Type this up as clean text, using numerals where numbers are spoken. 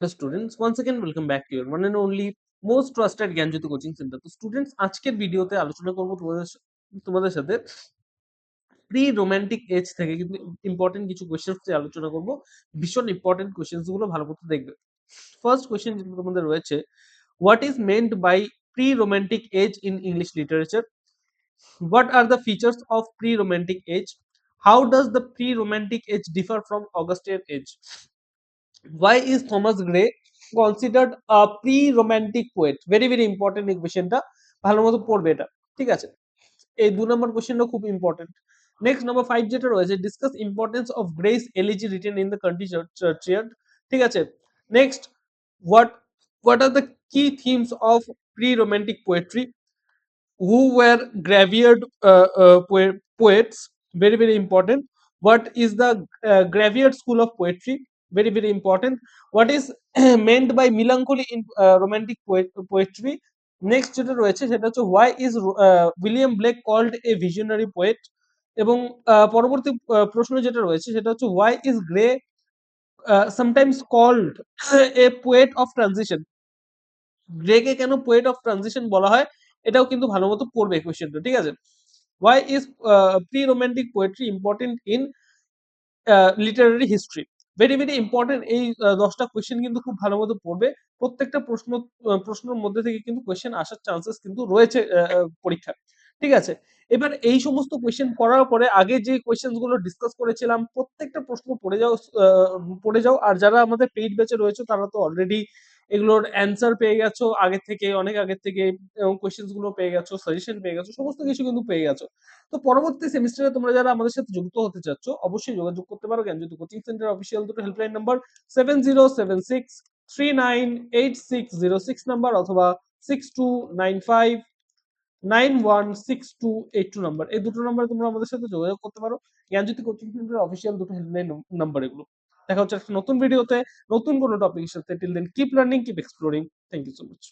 The students, once again welcome back to your one and only most trusted Gyanjyoti coaching centre. তো students, আজকের ভিডিওতে আলোচনা করব তোমাদের সাথে প্রি রোমান্টিক এজ থেকে কিন্তু ইম্পর্টেন্ট কিছু কোশ্চেন্স নিয়ে আলোচনা করব। ভীষণ ইম্পর্টেন্ট কোশ্চেন্স গুলো ভালো মতো দেখবে। ফার্স্ট কোশ্চেন যেটা তোমাদের রয়েছে, what is meant by pre romantic age in English literature? What are the features of pre-romantic age? How does the pre-romantic age differ from Augustan age? Why is Thomas Gray considered a pre-romantic poet? Very very important এই কোশ্চেনটা, ভালো মতো পড়বে এটা, ঠিক আছে? এই 2 নম্বর কোশ্চেনটা খুব ইম্পর্টেন্ট। নেক্সট নাম্বার 5 যেটা রয়েছে, discuss importance of Gray's elegy written in the country churchyard, ঠিক আছে? Next, what what are the key themes of pre romantic poetry? Who were graveyard poets? Very very important. What is the graveyard school of poetry? Very very important. What is meant by melancholy in romantic poetry? Next যেটা রয়েছে সেটা হচ্ছে, why is William Blake called a visionary poet? এবং পরবর্তী প্রশ্ন যেটা রয়েছে সেটা হচ্ছে, why is Gray sometimes called a poet of transition? গ্রেকে কেন পোয়েট অফ ট্রানজিশন বলা হয়, এটাও কিন্তু ভালো মতো পড়বে কোশ্চেনটা, ঠিক আছে? Why is pre romantic poetry important in Literary history? Very very important. এই 10টা কোশ্চেন কিন্তু খুব ভালো মতো পড়বে। প্রত্যেকটা প্রশ্নের মধ্যে থেকে কিন্তু কোশ্চেন আসার চান্সেস কিন্তু রয়েছে পরীক্ষায়, ঠিক আছে? এবার এই সমস্ত কোশ্চেন করার পরে আগে যে কোশ্চেন গুলো ডিসকাস করেছিলাম প্রত্যেকটা প্রশ্ন পড়ে যাও। আর যারা আমাদের পেইড ব্যাচে রয়েছে তারা তো অলরেডি এগুলোর অ্যান্সার পেয়ে গেছো আগে থেকে, অনেক আগে থেকে, এবং কোশ্চেন গুলো পেয়ে গেছো, সাজেশন পেয়ে গেছো, সমস্ত কিছু কিন্তু পেয়ে গেছো। তো পরবর্তী সেমিস্টারে তোমরা যারা আমাদের সাথে যুক্ত হতে চাচ্ছ অবশ্যই যোগাযোগ করতে পারো জ্ঞানজ্যোতি কোচিং সেন্টার অফিসিয়াল দুটো হেল্পলাইন নাম্বার 7076398606 নাম্বার অথবা 6295916282 নাম্বার। এই দুটো নাম্বারে তোমরা আমাদের সাথে যোগাযোগ করতে পারো। জ্ঞানজ্যোতি কোচিং সেন্টার অফিসিয়াল দুটো হেল্পলাইন নাম্বার এগুলো। দেখা হচ্ছে একটা নতুন ভিডিওতে নতুন কোনো টপিকের সাথে। Till then keep learning, keep exploring. Thank you so much.